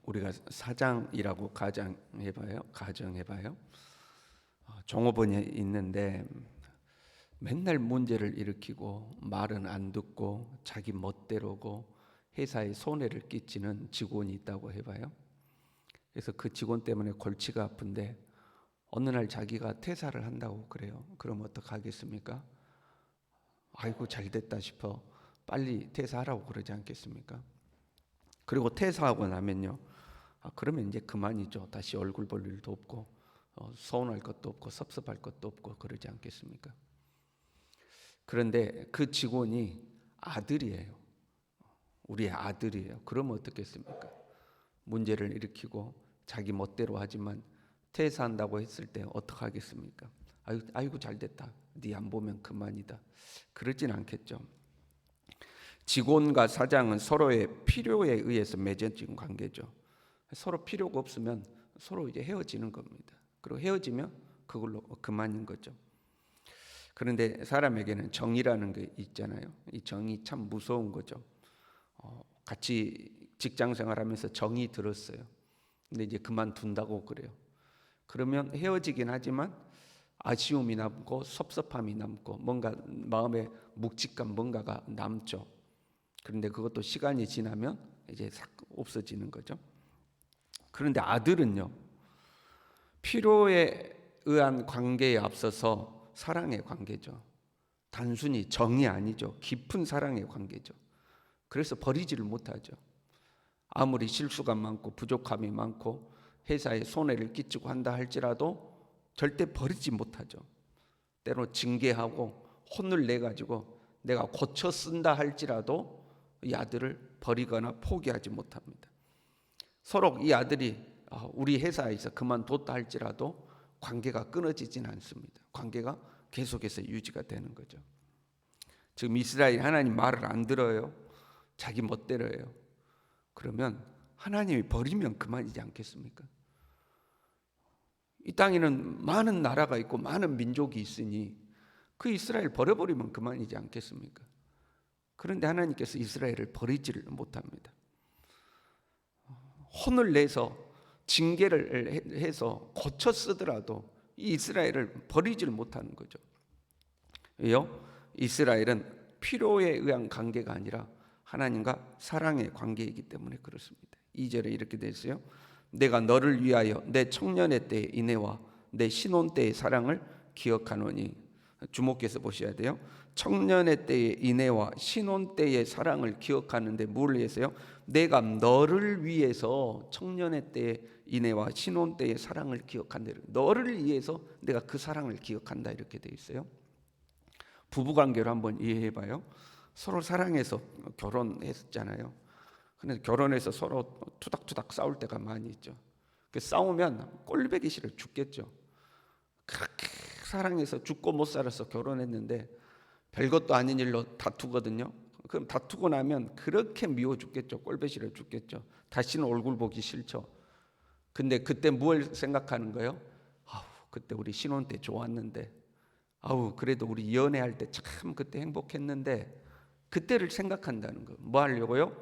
우리가 사장이라고 가정해봐요. 종업원이 있는데 맨날 문제를 일으키고 말은 안 듣고 자기 멋대로고 회사에 손해를 끼치는 직원이 있다고 해봐요. 그래서 그 직원 때문에 골치가 아픈데 어느 날 자기가 퇴사를 한다고 그래요. 그럼 어떡하겠습니까? 아이고 잘됐다 싶어 빨리 퇴사하라고 그러지 않겠습니까? 그리고 퇴사하고 나면요, 그러면 이제 그만이죠. 다시 얼굴 볼 일도 없고 서운할 것도 없고 섭섭할 것도 없고 그러지 않겠습니까? 그런데 그 직원이 아들이에요. 우리의 아들이에요. 그러면 어떻겠습니까? 문제를 일으키고 자기 멋대로 하지만 퇴사한다고 했을 때 어떡하겠습니까? 아이고 잘됐다. 네 안 보면 그만이다. 그러진 않겠죠. 직원과 사장은 서로의 필요에 의해서 맺어진 관계죠. 서로 필요가 없으면 서로 이제 헤어지는 겁니다. 그리고 헤어지면 그걸로 그만인 거죠. 그런데 사람에게는 정의라는 게 있잖아요. 이 정의 참 무서운 거죠. 같이 직장 생활하면서 정이 들었어요. 근데 이제 그만둔다고 그래요. 그러면 헤어지긴 하지만 아쉬움이 남고 섭섭함이 남고 뭔가 마음에 묵직한 뭔가가 남죠. 그런데 그것도 시간이 지나면 이제 싹 없어지는 거죠. 그런데 아들은요, 필요에 의한 관계에 앞서서 사랑의 관계죠. 단순히 정이 아니죠. 깊은 사랑의 관계죠. 그래서 버리지를 못하죠. 아무리 실수가 많고 부족함이 많고 회사에 손해를 끼치고 한다 할지라도 절대 버리지 못하죠. 때로 징계하고 혼을 내가지고 내가 고쳐 쓴다 할지라도 이 아들을 버리거나 포기하지 못합니다. 서로 이 아들이 우리 회사에서 그만뒀다 할지라도 관계가 끊어지진 않습니다. 관계가 계속해서 유지가 되는 거죠. 지금 이스라엘 하나님 말을 안 들어요. 자기 멋대로 해요. 그러면 하나님이 버리면 그만이지 않겠습니까? 이 땅에는 많은 나라가 있고 많은 민족이 있으니 그 이스라엘 버려버리면 그만이지 않겠습니까? 그런데 하나님께서 이스라엘을 버리지를 못합니다. 혼을 내서 징계를 해서 고쳐 쓰더라도 이 이스라엘을 버리지를 못하는 거죠. 왜요? 이스라엘은 필요에 의한 관계가 아니라 하나님과 사랑의 관계이기 때문에 그렇습니다. 2절에 이렇게 되어 있어요. 내가 너를 위하여 내 청년의 때의 인애와 내 신혼 때의 사랑을 기억하노니. 주목해서 보셔야 돼요. 청년의 때의 인애와 신혼 때의 사랑을 기억하는데 뭘 위해서요? 내가 너를 위해서 청년의 때의 인애와 신혼 때의 사랑을 기억한다. 너를 위해서 내가 그 사랑을 기억한다 이렇게 되어 있어요. 부부관계로 한번 이해해봐요. 서로 사랑해서 결혼했잖아요. 근데 결혼해서 서로 투닥투닥 싸울 때가 많이 있죠. 싸우면 꼴보기 싫어 죽겠죠. 그렇게 사랑해서 죽고 못 살아서 결혼했는데 별것도 아닌 일로 다투거든요. 그럼 다투고 나면 그렇게 미워 죽겠죠. 꼴보기 싫어 죽겠죠. 다시는 얼굴 보기 싫죠. 근데 그때 뭘 생각하는 거예요? 그때 우리 신혼 때 좋았는데, 그래도 우리 연애할 때 참 그때 행복했는데, 그때를 생각한다는 거. 뭐 하려고요?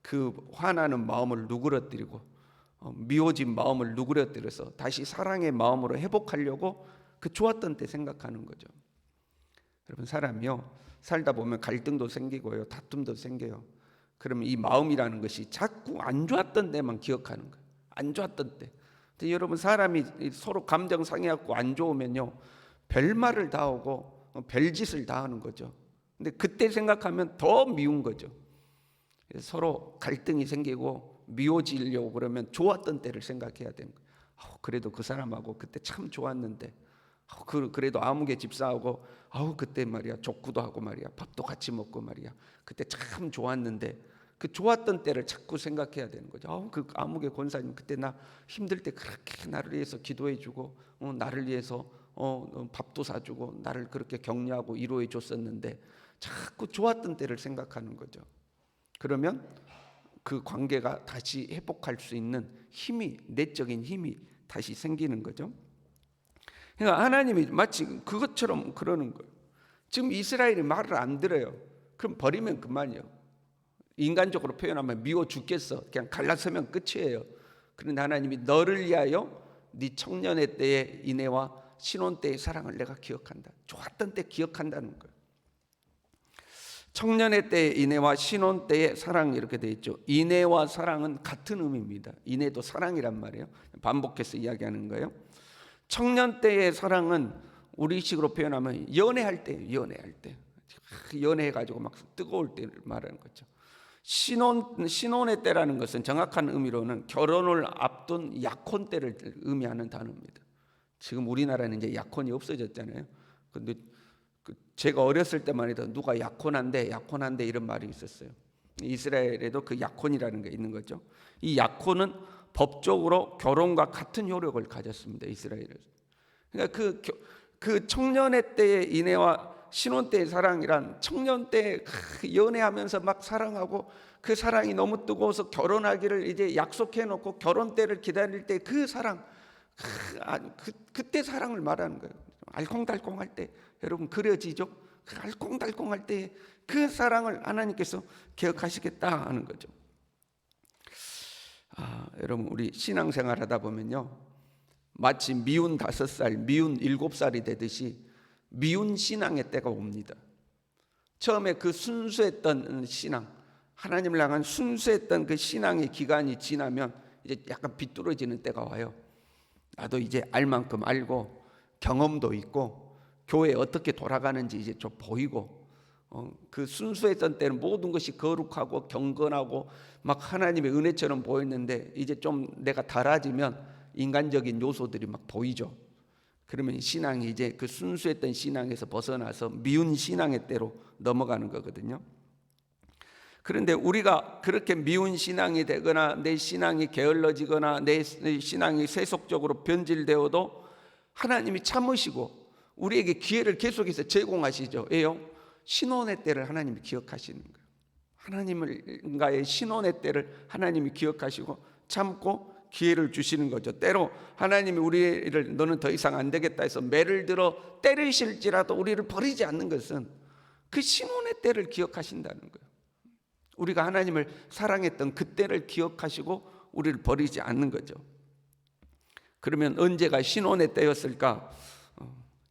그 화나는 마음을 누그러뜨리고 미워진 마음을 누그러뜨려서 다시 사랑의 마음으로 회복하려고 그 좋았던 때 생각하는 거죠. 여러분, 사람이요 살다 보면 갈등도 생기고요 다툼도 생겨요. 그러면 이 마음이라는 것이 자꾸 안 좋았던 때만 기억하는 거예요. 안 좋았던 때. 근데 여러분, 사람이 서로 감정 상해갖고 안 좋으면요 별말을 다 하고 별짓을 다 하는 거죠. 근데 그때 생각하면 더 미운 거죠. 서로 갈등이 생기고 미워지려고 그러면 좋았던 때를 생각해야 되는 거예요. 그래도 그 사람하고 그때 참 좋았는데, 그래도 아무개 집사하고 그때 말이야 족구도 하고 말이야 밥도 같이 먹고 말이야 그때 참 좋았는데, 그 좋았던 때를 자꾸 생각해야 되는 거죠. 그 아무개 권사님 그때 나 힘들 때 그렇게 나를 위해서 기도해주고 나를 위해서 밥도 사주고 나를 그렇게 격려하고 위로해 줬었는데, 자꾸 좋았던 때를 생각하는 거죠. 그러면 그 관계가 다시 회복할 수 있는 힘이, 내적인 힘이 다시 생기는 거죠. 그러니까 하나님이 마치 그것처럼 그러는 거예요. 지금 이스라엘이 말을 안 들어요. 그럼 버리면 그만이요. 인간적으로 표현하면 미워 죽겠어. 그냥 갈라서면 끝이에요. 그런데 하나님이 너를 위하여 네 청년의 때의 인애와 신혼 때의 사랑을 내가 기억한다. 좋았던 때 기억한다는 거예요. 청년의 때의 인애와 신혼 때의 사랑 이렇게 되어 있죠. 인애와 사랑은 같은 의미입니다. 인애도 사랑이란 말이에요. 반복해서 이야기하는 거예요. 청년 때의 사랑은 우리식으로 표현하면 연애할 때, 연애할 때, 연애해가지고 막 뜨거울 때 말하는 거죠. 신혼의 때라는 것은 정확한 의미로는 결혼을 앞둔 약혼 때를 의미하는 단어입니다. 지금 우리나라는 이제 약혼이 없어졌잖아요. 근데 제가 어렸을 때만 해도 누가 약혼한데 이런 말이 있었어요. 이스라엘에도 그 약혼이라는 게 있는 거죠. 이 약혼은 법적으로 결혼과 같은 효력을 가졌습니다. 이스라엘에서. 그러니까 그 청년의 때의 인애와 신혼 때의 사랑이란 청년 때 연애하면서 막 사랑하고 그 사랑이 너무 뜨거워서 결혼하기를 이제 약속해 놓고 결혼 때를 기다릴 때 그 사랑, 그때 사랑을 말하는 거예요. 알콩달콩할 때 여러분 그려지죠? 그 알콩달콩할 때 그 사랑을 하나님께서 기억하시겠다 하는 거죠. 여러분 우리 신앙생활 하다 보면요, 마치 미운 5살, 미운 7살이 되듯이 미운 신앙의 때가 옵니다. 처음에 그 순수했던 신앙, 하나님을 향한 순수했던 그 신앙의 기간이 지나면 이제 약간 비뚤어지는 때가 와요. 나도 이제 알 만큼 알고 경험도 있고 교회에 어떻게 돌아가는지 이제 좀 보이고, 그 순수했던 때는 모든 것이 거룩하고 경건하고 막 하나님의 은혜처럼 보였는데 이제 좀 내가 달아지면 인간적인 요소들이 막 보이죠. 그러면 신앙이 이제 그 순수했던 신앙에서 벗어나서 미운 신앙의 때로 넘어가는 거거든요. 그런데 우리가 그렇게 미운 신앙이 되거나 내 신앙이 게을러지거나 내 신앙이 세속적으로 변질되어도 하나님이 참으시고 우리에게 기회를 계속해서 제공하시죠. 왜요? 신혼의 때를 하나님이 기억하시는 거예요. 하나님과의 신혼의 때를 하나님이 기억하시고 참고 기회를 주시는 거죠. 때로 하나님이 우리를 너는 더 이상 안 되겠다 해서 매를 들어 때리실지라도 우리를 버리지 않는 것은 그 신혼의 때를 기억하신다는 거예요. 우리가 하나님을 사랑했던 그 때를 기억하시고 우리를 버리지 않는 거죠. 그러면 언제가 신혼의 때였을까?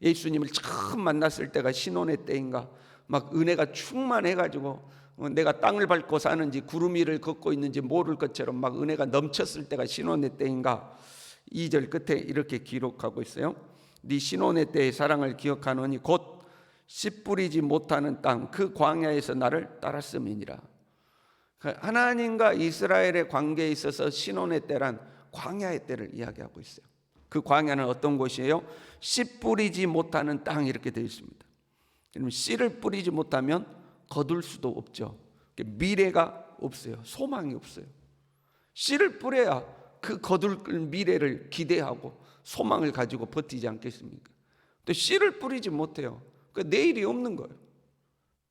예수님을 처음 만났을 때가 신혼의 때인가? 막 은혜가 충만해가지고 내가 땅을 밟고 사는지 구름 위를 걷고 있는지 모를 것처럼 막 은혜가 넘쳤을 때가 신혼의 때인가? 2절 끝에 이렇게 기록하고 있어요. 네 신혼의 때의 사랑을 기억하노니 곧 씨 뿌리지 못하는 땅 그 광야에서 나를 따랐음이니라. 하나님과 이스라엘의 관계에 있어서 신혼의 때란 광야의 때를 이야기하고 있어요. 그 광야는 어떤 곳이에요? 씨 뿌리지 못하는 땅 이렇게 되어 있습니다. 그러면 씨를 뿌리지 못하면 거둘 수도 없죠. 미래가 없어요. 소망이 없어요. 씨를 뿌려야 그 거둘 미래를 기대하고 소망을 가지고 버티지 않겠습니까? 또 씨를 뿌리지 못해요. 내일이 없는 거예요.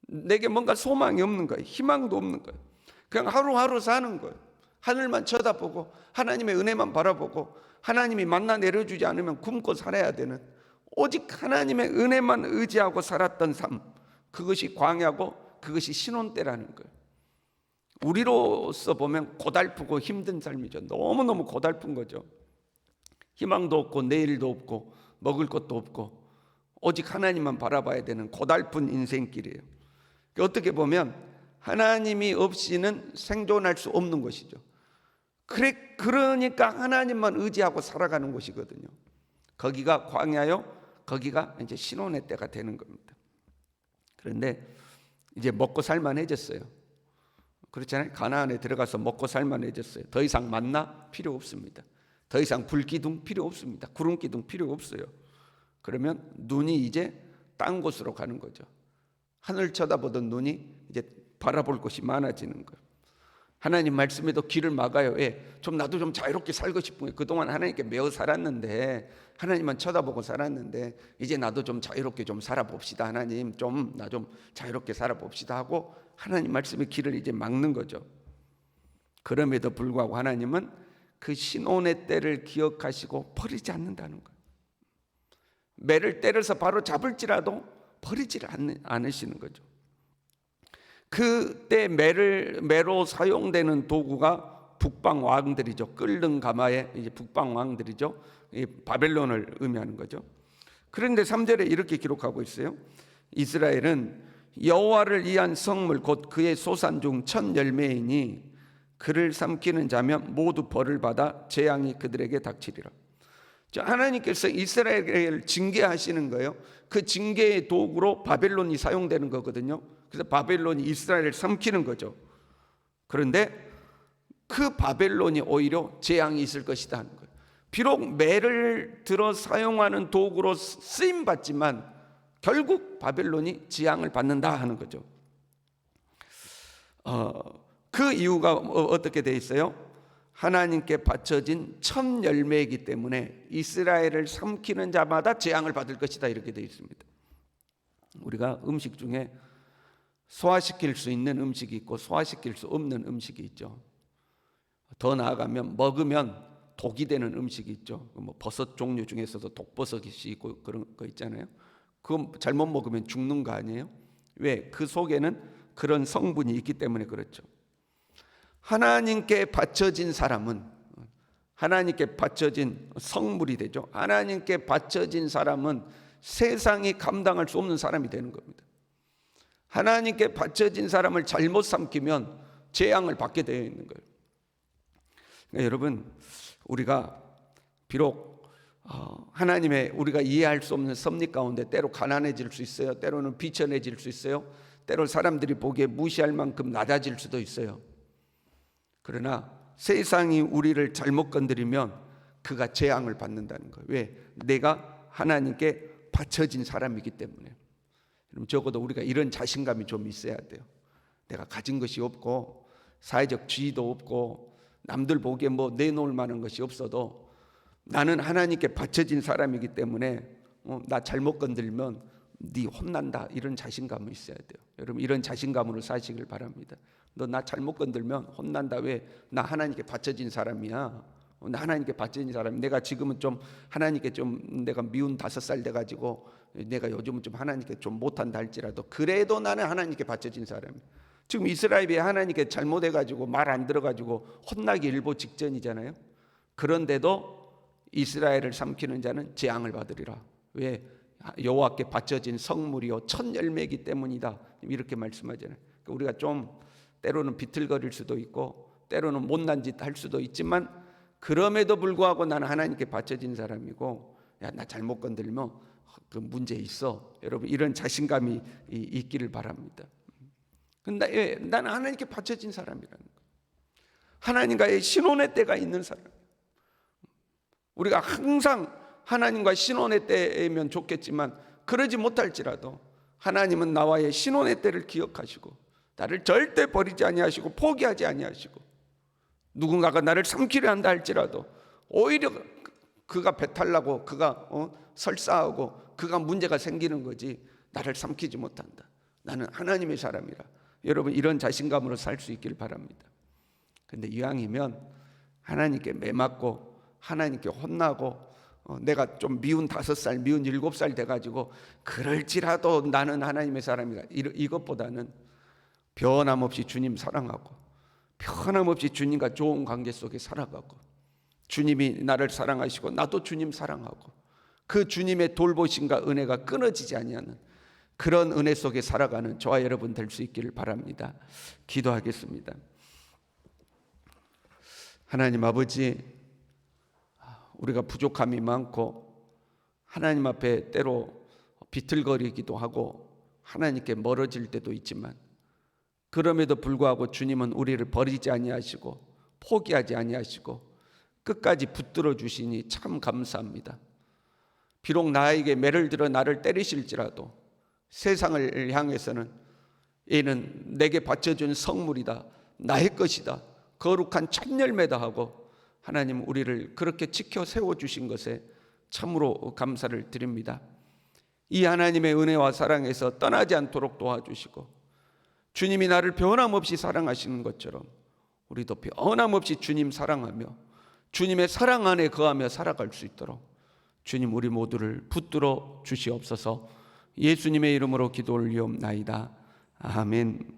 내게 뭔가 소망이 없는 거예요. 희망도 없는 거예요. 그냥 하루하루 사는 거예요. 하늘만 쳐다보고 하나님의 은혜만 바라보고 하나님이 만나 내려주지 않으면 굶고 살아야 되는, 오직 하나님의 은혜만 의지하고 살았던 삶, 그것이 광야고 그것이 신혼 때라는 거예요. 우리로서 보면 고달프고 힘든 삶이죠. 너무너무 고달픈 거죠. 희망도 없고 내일도 없고 먹을 것도 없고 오직 하나님만 바라봐야 되는 고달픈 인생길이에요. 어떻게 보면 하나님이 없이는 생존할 수 없는 것이죠. 그러니까 하나님만 의지하고 살아가는 곳이거든요. 거기가 광야요, 거기가 이제 신혼의 때가 되는 겁니다. 그런데 이제 먹고 살만해졌어요. 그렇잖아요. 가나안에 들어가서 먹고 살만해졌어요. 더 이상 만나 필요 없습니다. 더 이상 불기둥 필요 없습니다. 구름기둥 필요 없어요. 그러면 눈이 이제 딴 곳으로 가는 거죠. 하늘 쳐다보던 눈이 이제 바라볼 곳이 많아지는 거예요. 하나님 말씀에도 길을 막아요. 왜? 나도 좀 자유롭게 살고 싶은 거예요. 그동안 하나님께 매어 살았는데, 하나님만 쳐다보고 살았는데 이제 나도 좀 자유롭게 좀 살아봅시다. 하나님 나 좀 자유롭게 살아봅시다 하고 하나님 말씀의 길을 이제 막는 거죠. 그럼에도 불구하고 하나님은 그 신혼의 때를 기억하시고 버리지 않는다는 거예요. 매를 때려서 바로 잡을지라도 버리지를 않으시는 거죠. 그때 매로 사용되는 도구가 북방 왕들이죠. 끓는 가마에 이제 북방 왕들이죠. 바벨론을 의미하는 거죠. 그런데 3절에 이렇게 기록하고 있어요. 이스라엘은 여호와를 위한 성물 곧 그의 소산 중 첫 열매이니 그를 삼키는 자면 모두 벌을 받아 재앙이 그들에게 닥치리라. 하나님께서 이스라엘을 징계하시는 거예요. 그 징계의 도구로 바벨론이 사용되는 거거든요. 그래서 바벨론이 이스라엘을 삼키는 거죠. 그런데 그 바벨론이 오히려 재앙이 있을 것이다 하는 거예요. 비록 매를 들어 사용하는 도구로 쓰임 받지만 결국 바벨론이 재앙을 받는다 하는 거죠. 그 이유가 어떻게 돼 있어요? 하나님께 바쳐진 첫 열매이기 때문에 이스라엘을 삼키는 자마다 재앙을 받을 것이다 이렇게 되어 있습니다. 우리가 음식 중에 소화시킬 수 있는 음식이 있고 소화시킬 수 없는 음식이 있죠. 더 나아가면 먹으면 독이 되는 음식이 있죠. 뭐 버섯 종류 중에서도 독버섯이 있고 그런 거 있잖아요. 그거 잘못 먹으면 죽는 거 아니에요? 왜? 그 속에는 그런 성분이 있기 때문에 그렇죠. 하나님께 바쳐진 사람은 하나님께 바쳐진 성물이 되죠. 하나님께 바쳐진 사람은 세상이 감당할 수 없는 사람이 되는 겁니다. 하나님께 바쳐진 사람을 잘못 삼키면 재앙을 받게 되어 있는 거예요. 그러니까 여러분, 우리가 비록 하나님의 우리가 이해할 수 없는 섭리 가운데 때로 가난해질 수 있어요. 때로는 비천해질 수 있어요. 때로 사람들이 보기에 무시할 만큼 낮아질 수도 있어요. 그러나 세상이 우리를 잘못 건드리면 그가 재앙을 받는다는 거예요. 왜? 내가 하나님께 바쳐진 사람이기 때문에. 그럼 적어도 우리가 이런 자신감이 좀 있어야 돼요. 내가 가진 것이 없고 사회적 지위도 없고 남들 보기에 뭐 내놓을 만한 것이 없어도 나는 하나님께 바쳐진 사람이기 때문에 나 잘못 건들면 네 혼난다 이런 자신감이 있어야 돼요. 여러분 이런 자신감으로 사시길 바랍니다. 너 나 잘못 건들면 혼난다. 왜? 나 하나님께 바쳐진 사람이야. 나 하나님께 바쳐진 사람. 내가 지금은 좀 하나님께 좀 내가 미운 5살 돼가지고 내가 요즘은 좀 하나님께 좀 못한다 할지라도 그래도 나는 하나님께 바쳐진 사람이야. 지금 이스라엘이 하나님께 잘못해가지고 말 안 들어가지고 혼나기 일보 직전이잖아요. 그런데도 이스라엘을 삼키는 자는 재앙을 받으리라. 왜? 여호와께 바쳐진 성물이요 첫 열매이기 때문이다. 이렇게 말씀하잖아요. 그러니까 우리가 좀 때로는 비틀거릴 수도 있고 때로는 못난 짓 할 수도 있지만 그럼에도 불구하고 나는 하나님께 바쳐진 사람이고 야, 나 잘못 건들면 그 문제 있어. 여러분 이런 자신감이 있기를 바랍니다. 근데 나는 하나님께 바쳐진 사람이라는 거예요. 하나님과의 신혼의 때가 있는 사람. 우리가 항상 하나님과 신혼의 때면 좋겠지만 그러지 못할지라도 하나님은 나와의 신혼의 때를 기억하시고 나를 절대 버리지 아니하시고 포기하지 아니하시고 누군가가 나를 삼키려 한다 할지라도 오히려 그가 배탈나고 그가 설사하고 그가 문제가 생기는 거지 나를 삼키지 못한다. 나는 하나님의 사람이라. 여러분 이런 자신감으로 살 수 있기를 바랍니다. 근데 이왕이면 하나님께 매맞고 하나님께 혼나고 내가 좀 미운 5살 미운 7살 돼가지고 그럴지라도 나는 하나님의 사람이라. 이것보다는 변함없이 주님 사랑하고 변함없이 주님과 좋은 관계 속에 살아가고 주님이 나를 사랑하시고 나도 주님 사랑하고 그 주님의 돌보심과 은혜가 끊어지지 아니하는 그런 은혜 속에 살아가는 저와 여러분 될 수 있기를 바랍니다. 기도하겠습니다. 하나님 아버지, 우리가 부족함이 많고 하나님 앞에 때로 비틀거리기도 하고 하나님께 멀어질 때도 있지만 그럼에도 불구하고 주님은 우리를 버리지 아니하시고 포기하지 아니하시고 끝까지 붙들어 주시니 참 감사합니다. 비록 나에게 매를 들어 나를 때리실지라도 세상을 향해서는 이는 내게 바쳐준 성물이다, 나의 것이다, 거룩한 첫 열매다 하고 하나님 우리를 그렇게 지켜 세워주신 것에 참으로 감사를 드립니다. 이 하나님의 은혜와 사랑에서 떠나지 않도록 도와주시고 주님이 나를 변함없이 사랑하시는 것처럼 우리도 변함없이 주님 사랑하며 주님의 사랑 안에 거하며 살아갈 수 있도록 주님 우리 모두를 붙들어 주시옵소서. 예수님의 이름으로 기도 올리옵나이다. 아멘.